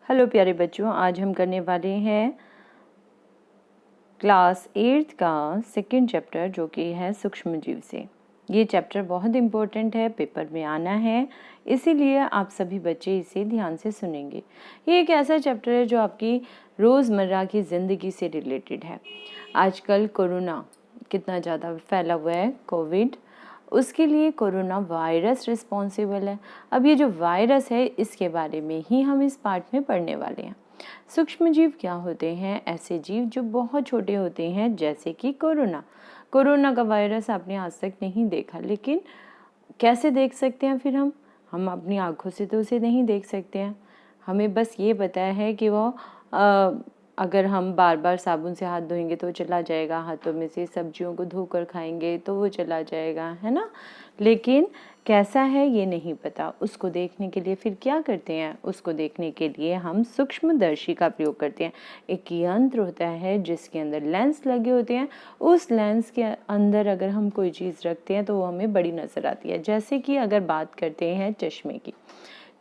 Hello प्यारे बच्चों, आज हम करने वाले हैं क्लास 8 का सेकंड चैप्टर जो कि है सूक्ष्मजीव से। ये चैप्टर बहुत इम्पोर्टेंट है, पेपर में आना है, इसीलिए आप सभी बच्चे इसे ध्यान से सुनेंगे। ये एक ऐसा चैप्टर है जो आपकी रोज़मर्रा की ज़िंदगी से रिलेटेड है। आजकल कोरोना कितना ज़्यादा फैला हुआ है, कोविड, उसके लिए कोरोना वायरस रिस्पॉन्सिबल है। अब ये जो वायरस है इसके बारे में ही हम इस पार्ट में पढ़ने वाले हैं। सूक्ष्मजीव क्या होते हैं? ऐसे जीव जो बहुत छोटे होते हैं, जैसे कि कोरोना का वायरस आपने आज तक नहीं देखा, लेकिन कैसे देख सकते हैं फिर हम अपनी आँखों से तो उसे नहीं देख सकते हैं। हमें बस ये पता है कि वो अगर हम बार बार साबुन से हाथ धोएंगे तो चला जाएगा, हाथों में से सब्जियों को धोकर खाएंगे तो वो चला जाएगा, है ना। लेकिन कैसा है ये नहीं पता। उसको देखने के लिए फिर क्या करते हैं? उसको देखने के लिए हम सूक्ष्मदर्शी का प्रयोग करते हैं। एक यंत्र होता है जिसके अंदर लेंस लगे होते हैं। उस लेंस के अंदर अगर हम कोई चीज़ रखते हैं तो वो हमें बड़ी नज़र आती है। जैसे कि अगर बात करते हैं चश्मे की,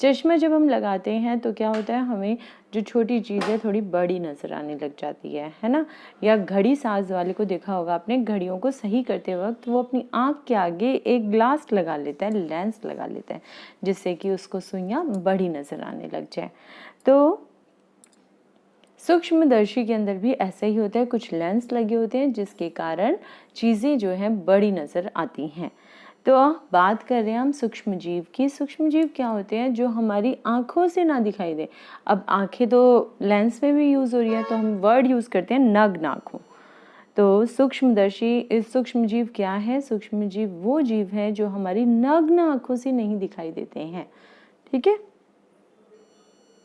चश्मा जब हम लगाते हैं तो क्या होता है, हमें जो छोटी चीज़ है थोड़ी बड़ी नज़र आने लग जाती है ना। या घड़ी साज वाले को देखा होगा आपने, घड़ियों को सही करते वक्त वो अपनी आँख के आगे एक ग्लास लगा लेता है, लेंस लगा लेता है, जिससे कि उसको सुइयाँ बड़ी नज़र आने लग जाए। तो सूक्ष्मदर्शी के अंदर भी ऐसा ही होता है, कुछ लेंस लगे होते हैं जिसके कारण चीज़ें जो हैं बड़ी नज़र आती हैं। तो बात कर रहे हैं हम सूक्ष्मजीव की। सूक्ष्मजीव क्या होते हैं? जो हमारी आँखों से ना दिखाई दे। अब आँखें तो लेंस में भी यूज़ हो रही है, तो हम वर्ड यूज़ करते हैं नग्न आँखों। तो सूक्ष्मजीव क्या है? सूक्ष्मजीव वो जीव है जो हमारी नग्न आँखों से नहीं दिखाई देते हैं। ठीक है,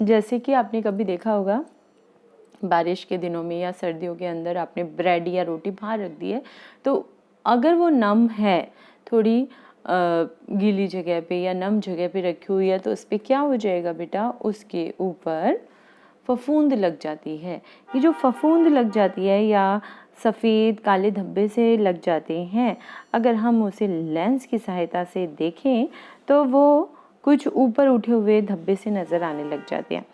जैसे कि आपने कभी देखा होगा बारिश के दिनों में या सर्दियों के अंदर आपने ब्रेड या रोटी बाहर रख दी है, तो अगर वो नम है, थोड़ी गीली जगह पे या नम जगह पे रखी हुई है, तो उस पर क्या हो जाएगा बेटा? उसके ऊपर फफूंद लग जाती है। ये जो फफूंद लग जाती है या सफ़ेद काले धब्बे से लग जाते हैं, अगर हम उसे लेंस की सहायता से देखें तो वो कुछ ऊपर उठे हुए धब्बे से नज़र आने लग जाते हैं।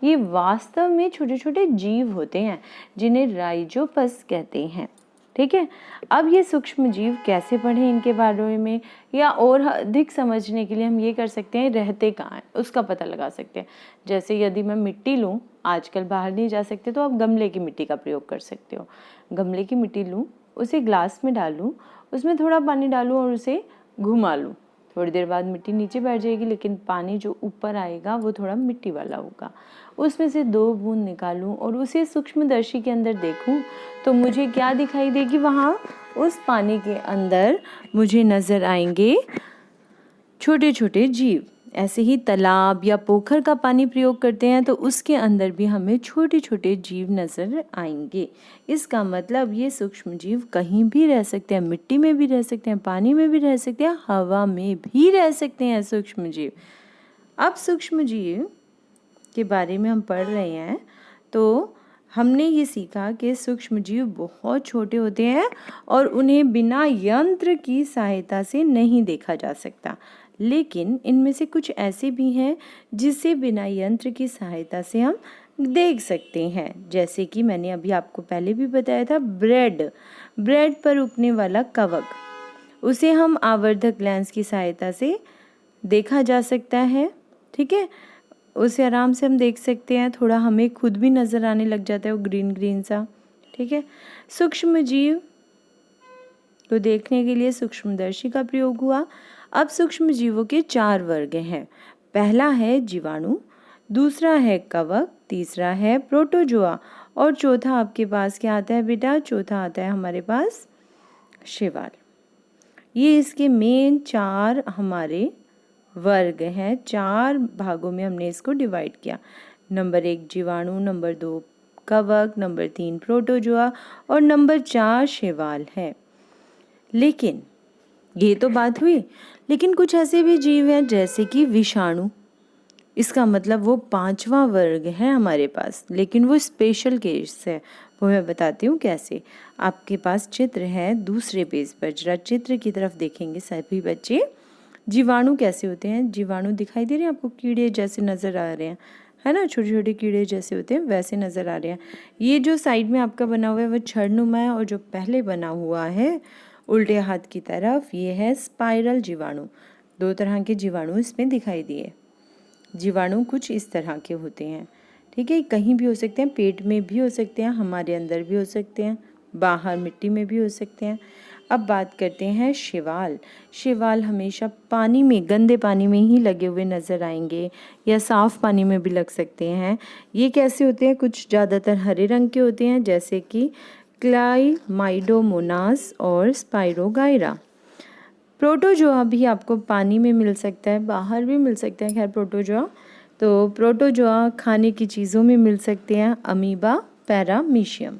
ये वास्तव में छोटे छोटे जीव होते हैं जिन्हें राइजोपस कहते हैं। ठीक है, अब ये सूक्ष्म जीव कैसे पढ़ें इनके बारे में, या और अधिक समझने के लिए हम ये कर सकते हैं, रहते कहाँ हैं उसका पता लगा सकते हैं। जैसे यदि मैं मिट्टी लूँ, आजकल बाहर नहीं जा सकते तो आप गमले की मिट्टी का प्रयोग कर सकते हो। गमले की मिट्टी लूँ, उसे ग्लास में डालूँ, उसमें थोड़ा पानी डालूँ और उसे घुमा लूँ, थोड़ी देर बाद मिट्टी नीचे बैठ जाएगी, लेकिन पानी जो ऊपर आएगा वो थोड़ा मिट्टी वाला होगा। उसमें से 2 बूंद निकालूं और उसे सूक्ष्मदर्शी के अंदर देखूं तो मुझे क्या दिखाई देगी? वहाँ उस पानी के अंदर मुझे नज़र आएंगे छोटे छोटे जीव। ऐसे ही तालाब या पोखर का पानी प्रयोग करते हैं तो उसके अंदर भी हमें छोटे छोटे जीव नज़र आएंगे। इसका मतलब ये सूक्ष्म जीव कहीं भी रह सकते हैं, मिट्टी में भी रह सकते हैं, पानी में भी रह सकते हैं, हवा में भी रह सकते हैं सूक्ष्म जीव। अब सूक्ष्म जीव के बारे में हम पढ़ रहे हैं तो हमने ये सीखा कि सूक्ष्मजीव बहुत छोटे होते हैं और उन्हें बिना यंत्र की सहायता से नहीं देखा जा सकता, लेकिन इनमें से कुछ ऐसे भी हैं जिसे बिना यंत्र की सहायता से हम देख सकते हैं। जैसे कि मैंने अभी आपको पहले भी बताया था, ब्रेड पर उगने वाला कवक, उसे हम आवर्धक लेंस की सहायता से देखा जा सकता है। ठीक है, उसे आराम से हम देख सकते हैं, थोड़ा हमें खुद भी नज़र आने लग जाता है वो ग्रीन ग्रीन सा। ठीक है, सूक्ष्म जीव को देखने के लिए सूक्ष्मदर्शी का प्रयोग हुआ। अब सूक्ष्म जीवों के 4 वर्ग हैं। पहला है जीवाणु, दूसरा है कवक, तीसरा है प्रोटोजोआ और चौथा आपके पास क्या आता है बेटा? चौथा आता है हमारे पास शैवाल। ये इसके मेन 4 हमारे वर्ग हैं। 4 भागों में हमने इसको डिवाइड किया। नंबर 1 जीवाणु, नंबर 2 कवक, नंबर 3 प्रोटोजोआ और नंबर 4 शैवाल है। लेकिन ये तो बात हुई, लेकिन कुछ ऐसे भी जीव हैं जैसे कि विषाणु। इसका मतलब वो 5वां वर्ग है हमारे पास, लेकिन वो स्पेशल केस है। वो मैं बताती हूँ कैसे। आपके पास चित्र है दूसरे पेज पर, जरा चित्र की तरफ देखेंगे सभी बच्चे। जीवाणु कैसे होते हैं? जीवाणु दिखाई दे रहे हैं आपको? कीड़े जैसे नज़र आ रहे हैं, है ना, छोटे छोटे कीड़े जैसे होते हैं वैसे नज़र आ रहे हैं। ये जो साइड में आपका बना हुआ है वो छड़नुमा है, और जो पहले बना हुआ है उल्टे हाथ की तरफ ये है स्पाइरल जीवाणु। दो तरह के जीवाणु इसमें दिखाई दिए। जीवाणु कुछ इस तरह के होते हैं, ठीक है, कहीं भी हो सकते हैं, पेट में भी हो सकते हैं, हमारे अंदर भी हो सकते हैं, बाहर मिट्टी में भी हो सकते हैं। अब बात करते हैं शैवाल। शैवाल हमेशा पानी में, गंदे पानी में ही लगे हुए नज़र आएंगे, या साफ़ पानी में भी लग सकते हैं। ये कैसे होते हैं, कुछ ज़्यादातर हरे रंग के होते हैं, जैसे कि क्लाइमाइडोमोनास और स्पाइरोगाइरा। प्रोटोजोआ भी आपको पानी में मिल सकता है, बाहर भी मिल सकता है, खैर प्रोटोजोआ। तो प्रोटोजोआ खाने की चीज़ों में मिल सकते हैं, अमीबा, पैरामीशियम।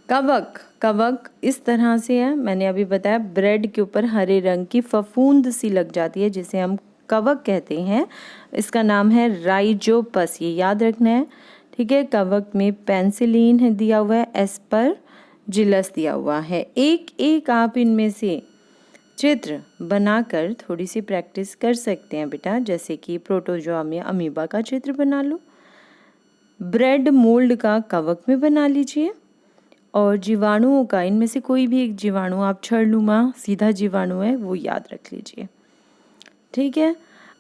कवक, कवक इस तरह से है, मैंने अभी बताया ब्रेड के ऊपर हरे रंग की फफूंद सी लग जाती है जिसे हम कवक कहते हैं। इसका नाम है राइजोपस, ये याद रखना है, ठीक है। कवक में पेंसिलिन है दिया हुआ है, एस्परजिलस दिया हुआ है। एक एक आप इनमें से चित्र बनाकर थोड़ी सी प्रैक्टिस कर सकते हैं बेटा, जैसे कि प्रोटोजोआ में अमीबा का चित्र बना लो, ब्रेड मोल्ड का कवक में बना लीजिए, और जीवाणुओं का इनमें से कोई भी एक जीवाणु आप छड़नुमा सीधा जीवाणु है वो याद रख लीजिए, ठीक है।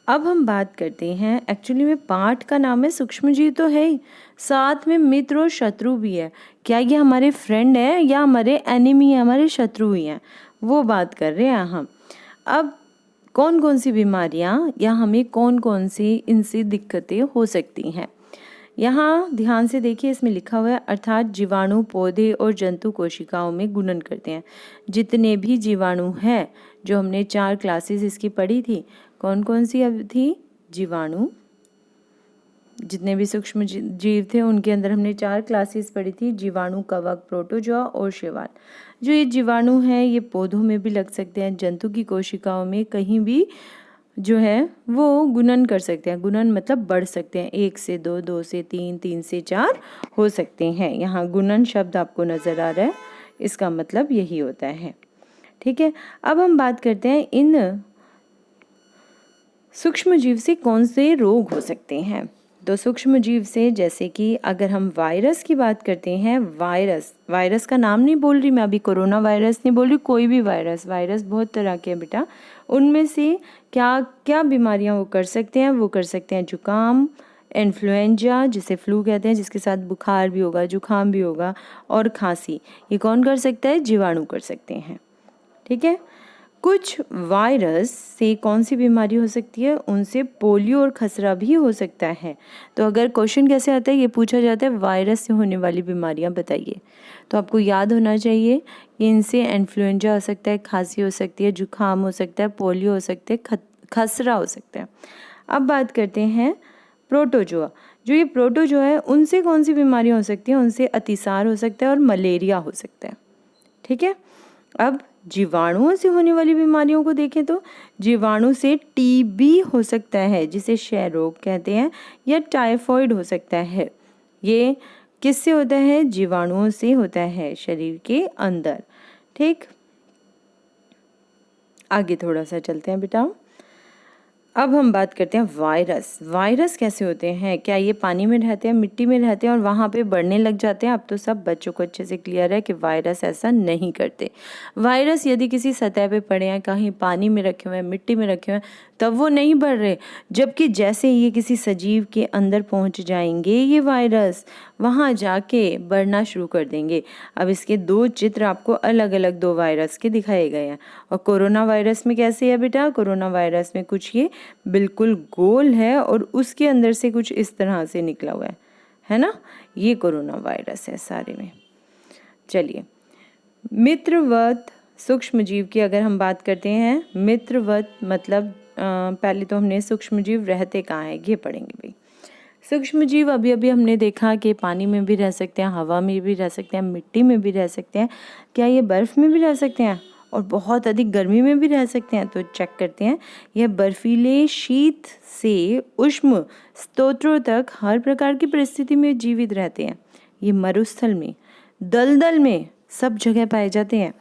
अब हम बात करते हैं, एक्चुअली में पाठ का नाम है सूक्ष्मजीव तो है ही, साथ में मित्र और शत्रु भी है। क्या ये हमारे फ्रेंड है या हमारे एनिमी है, हमारे शत्रु ही हैं, वो बात कर रहे हैं हम। अब कौन कौन सी बीमारियां या हमें कौन कौन सी इनसे दिक्कतें हो सकती हैं, यहाँ ध्यान से देखिए, इसमें लिखा हुआ है अर्थात जीवाणु पौधे और जंतु कोशिकाओं में गुणन करते हैं। जितने भी जीवाणु हैं, जो हमने 4 क्लासेस इसकी पढ़ी थी, कौन कौन सी अब थी, जीवाणु, जितने भी सूक्ष्म जीव थे उनके अंदर हमने 4 क्लासेस पढ़ी थी, जीवाणु, कवक, प्रोटोजोआ और शैवाल। जो ये जीवाणु हैं ये पौधों में भी लग सकते हैं, जंतु की कोशिकाओं में कहीं भी जो है वो गुणन कर सकते हैं। गुणन मतलब बढ़ सकते हैं, 1 से 2, 2 से 3, 3 से 4 हो सकते हैं। यहाँ गुणन शब्द आपको नज़र आ रहा है, इसका मतलब यही होता है, ठीक है। अब हम बात करते हैं इन सूक्ष्म जीव से कौन से रोग हो सकते हैं। तो सूक्ष्म जीव से, जैसे कि अगर हम वायरस की बात करते हैं, वायरस का नाम नहीं बोल रही मैं अभी, कोरोना वायरस नहीं बोल रही, कोई भी वायरस बहुत तरह के हैं बेटा। उनमें से क्या क्या बीमारियां वो कर सकते हैं, वो कर सकते हैं जुकाम, इन्फ्लुएंजा जिसे फ्लू कहते हैं, जिसके साथ बुखार भी होगा, जुकाम भी होगा, और खांसी। ये कौन कर सकता है, जीवाणु कर सकते हैं, ठीक है। कुछ वायरस से कौन सी बीमारी हो सकती है, उनसे पोलियो और खसरा भी हो सकता है। तो अगर क्वेश्चन कैसे आता है, ये पूछा जाता है वायरस से होने वाली बीमारियां बताइए, तो आपको याद होना चाहिए कि इनसे इन्फ्लुएंजा हो सकता है, खांसी हो सकती है, जुकाम हो सकता है, पोलियो हो सकता है, खसरा हो सकता है। अब बात करते हैं प्रोटोजोआ। जो ये प्रोटोजोआ है उनसे कौन सी बीमारियां हो सकती हैं, उनसे अतिसार हो सकता है और मलेरिया हो सकता है, ठीक है। अब जीवाणुओं से होने वाली बीमारियों को देखें तो जीवाणु से टीबी हो सकता है, जिसे क्षय रोग कहते हैं, या टाइफॉइड हो सकता है। ये किससे होता है, जीवाणुओं से होता है शरीर के अंदर, ठीक। आगे थोड़ा सा चलते हैं बेटा। अब हम बात करते हैं वायरस कैसे होते हैं, क्या ये पानी में रहते हैं, मिट्टी में रहते हैं और वहाँ पे बढ़ने लग जाते हैं। अब तो सब बच्चों को अच्छे से क्लियर है कि वायरस ऐसा नहीं करते। वायरस यदि किसी सतह पे पड़े हैं, कहीं पानी में रखे हुए हैं, मिट्टी में रखे हुए हैं, तब वो नहीं बढ़ रहे, जबकि जैसे ये किसी सजीव के अंदर पहुँच जाएंगे ये वायरस, वहाँ जाके बढ़ना शुरू कर देंगे। अब इसके 2 चित्र आपको अलग अलग 2 वायरस के दिखाए गए हैं। और कोरोना वायरस में कैसे है बेटा, कोरोना वायरस में कुछ ये बिल्कुल गोल है और उसके अंदर से कुछ इस तरह से निकला हुआ है ना, ये कोरोना वायरस है सारे में। चलिए, मित्रवत सूक्ष्मजीव की अगर हम बात करते हैं, मित्रवत मतलब पहले तो हमने सूक्ष्मजीव रहते कहाँ हैं ये पढ़ेंगे भाई। सूक्ष्मजीव अभी अभी हमने देखा कि पानी में भी रह सकते हैं, हवा में भी रह सकते हैं, मिट्टी में भी रह सकते हैं, क्या ये बर्फ़ में भी रह सकते हैं और बहुत अधिक गर्मी में भी रह सकते हैं। तो चेक करते हैं, यह बर्फीले शीत से उष्ण स्तोत्रों तक हर प्रकार की परिस्थिति में जीवित रहते हैं। ये मरुस्थल में, दलदल में सब जगह पाए जाते हैं।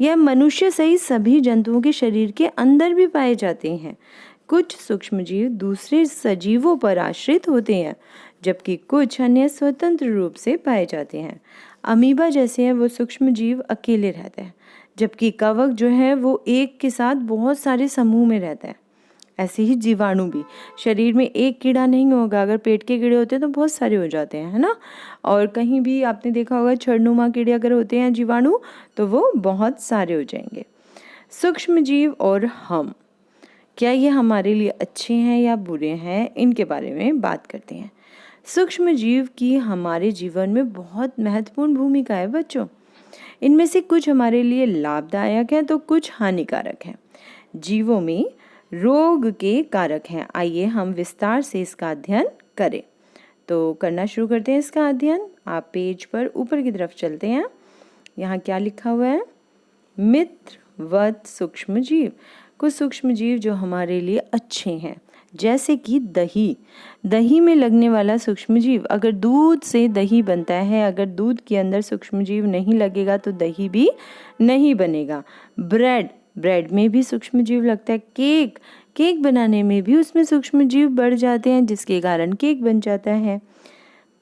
यह मनुष्य सहित सभी जंतुओं के शरीर के अंदर भी पाए जाते हैं। कुछ सूक्ष्मजीव दूसरे सजीवों पर आश्रित होते हैं, जबकि कुछ अन्य स्वतंत्र रूप से पाए जाते हैं। अमीबा जैसे हैं वो सूक्ष्मजीव अकेले रहते हैं, जबकि कवक जो है वो एक के साथ बहुत सारे समूह में रहता है। ऐसे ही जीवाणु भी, शरीर में एक कीड़ा नहीं होगा, अगर पेट के कीड़े होते हैं तो बहुत सारे हो जाते हैं, है ना। और कहीं भी आपने देखा होगा छड़नुमा कीड़े अगर होते हैं जीवाणु तो वो बहुत सारे हो जाएंगे। सूक्ष्मजीव और हम, क्या ये हमारे लिए अच्छे हैं या बुरे हैं, इनके बारे में बात करते हैं। सूक्ष्मजीव की हमारे जीवन में बहुत महत्वपूर्ण भूमिका है बच्चों। इनमें से कुछ हमारे लिए लाभदायक हैं तो कुछ हानिकारक हैं। जीवों में रोग के कारक हैं। आइए हम विस्तार से इसका अध्ययन करें। तो करना शुरू करते हैं इसका अध्ययन। आप पेज पर ऊपर की तरफ चलते हैं। यहाँ क्या लिखा हुआ है? मित्रवत सूक्ष्मजीव। कुछ सूक्ष्मजीव जो हमारे लिए अच्छे हैं, जैसे कि दही। दही में लगने वाला सूक्ष्मजीव, अगर दूध से दही बनता है, अगर दूध के अंदर सूक्ष्मजीव नहीं लगेगा तो दही भी नहीं बनेगा। ब्रेड में भी सूक्ष्मजीव लगता है। केक बनाने में भी उसमें सूक्ष्मजीव बढ़ जाते हैं, जिसके कारण केक बन जाता है।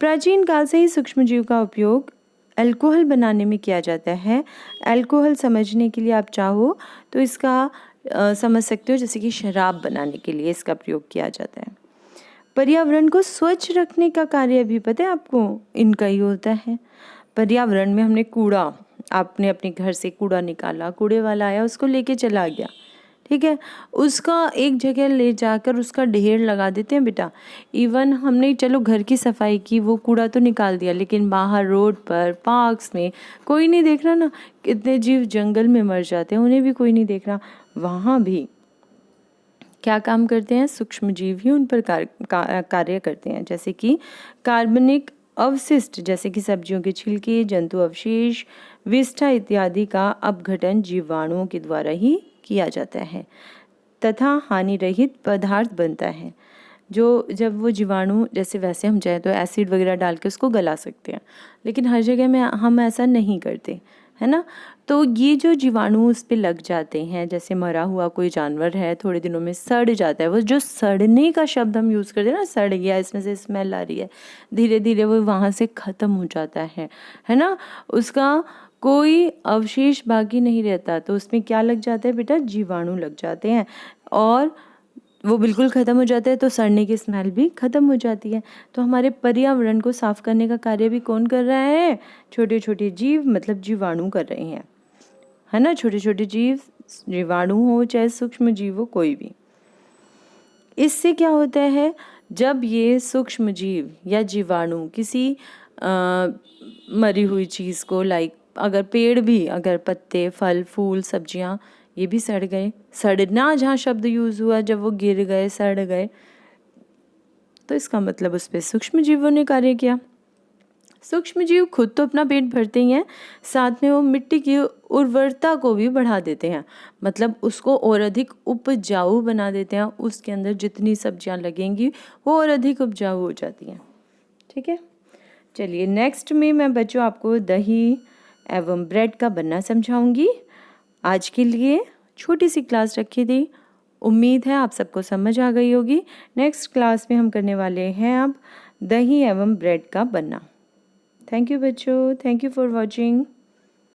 प्राचीन काल से ही सूक्ष्मजीव का उपयोग अल्कोहल बनाने में किया जाता है। अल्कोहल समझने के लिए आप चाहो तो इसका समझ सकते हो, जैसे कि शराब बनाने के लिए इसका प्रयोग किया जाता है। पर्यावरण को स्वच्छ रखने का कार्य भी पता है आपको, इनका ही होता है। पर्यावरण में हमने कूड़ा, आपने अपने घर से कूड़ा निकाला, कूड़े वाला आया उसको लेके चला गया, ठीक है, उसका एक जगह ले जाकर उसका ढेर लगा देते हैं बेटा। इवन हमने चलो घर की सफाई की, वो कूड़ा तो निकाल दिया, लेकिन बाहर रोड पर, पार्क्स में कोई नहीं देख रहा ना। कितने जीव जंगल में मर जाते हैं, उन्हें भी कोई नहीं देख रहा। वहाँ भी क्या काम करते हैं? सूक्ष्मजीव ही उन पर कार्य करते हैं, जैसे कि कार्बनिक अवशिष्ट, जैसे कि सब्जियों के छिलके, जंतु अवशेष, विष्ठा इत्यादि का अपघटन जीवाणुओं के द्वारा ही किया जाता है तथा हानि रहित पदार्थ बनता है। जो जब वो जीवाणु, जैसे वैसे हम चाहे तो एसिड वगैरह डाल के उसको गला सकते हैं, लेकिन हर जगह में हम ऐसा नहीं करते, है ना। तो ये जो जीवाणु उस पे लग जाते हैं, जैसे मरा हुआ कोई जानवर है, थोड़े दिनों में सड़ जाता है, वो जो सड़ने का शब्द हम यूज़ करते हैं ना, सड़ गया, इसमें से स्मेल आ रही है, धीरे धीरे वो वहाँ से ख़त्म हो जाता है ना। उसका कोई अवशेष बाकी नहीं रहता, तो उसमें क्या लग जाता है बेटा? जीवाणु लग जाते हैं और वो बिल्कुल ख़त्म हो जाता है, तो सड़ने की स्मेल भी ख़त्म हो जाती है। तो हमारे पर्यावरण को साफ करने का कार्य भी कौन कर रहा है? छोटे छोटे जीव, मतलब जीवाणु कर रहे हैं, है ना। छोटे छोटे जीव, जीवाणु हो चाहे सूक्ष्म जीव हो, कोई भी। इससे क्या होता है? जब ये सूक्ष्म जीव या जीवाणु किसी मरी हुई चीज़ को, लाइक अगर पेड़ भी, अगर पत्ते, फल, फूल, सब्जियां, ये भी सड़ गए, सड़ना जहाँ शब्द यूज़ हुआ, जब वो गिर गए, सड़ गए, तो इसका मतलब उस पर सूक्ष्म जीवों ने कार्य किया। सूक्ष्म जीव खुद तो अपना पेट भरते ही हैं, साथ में वो मिट्टी की उर्वरता को भी बढ़ा देते हैं, मतलब उसको और अधिक उपजाऊ बना देते हैं। उसके अंदर जितनी सब्जियां लगेंगी वो और अधिक उपजाऊ हो जाती हैं, ठीक है। चलिए नेक्स्ट में मैं बच्चों आपको दही एवं ब्रेड का बनना समझाऊंगी। आज के लिए छोटी सी क्लास रखी थी, उम्मीद है आप सबको समझ आ गई होगी। नेक्स्ट क्लास में हम करने वाले हैं अब दही एवं ब्रेड का बनना। थैंक यू बच्चों, थैंक यू फॉर वॉचिंग।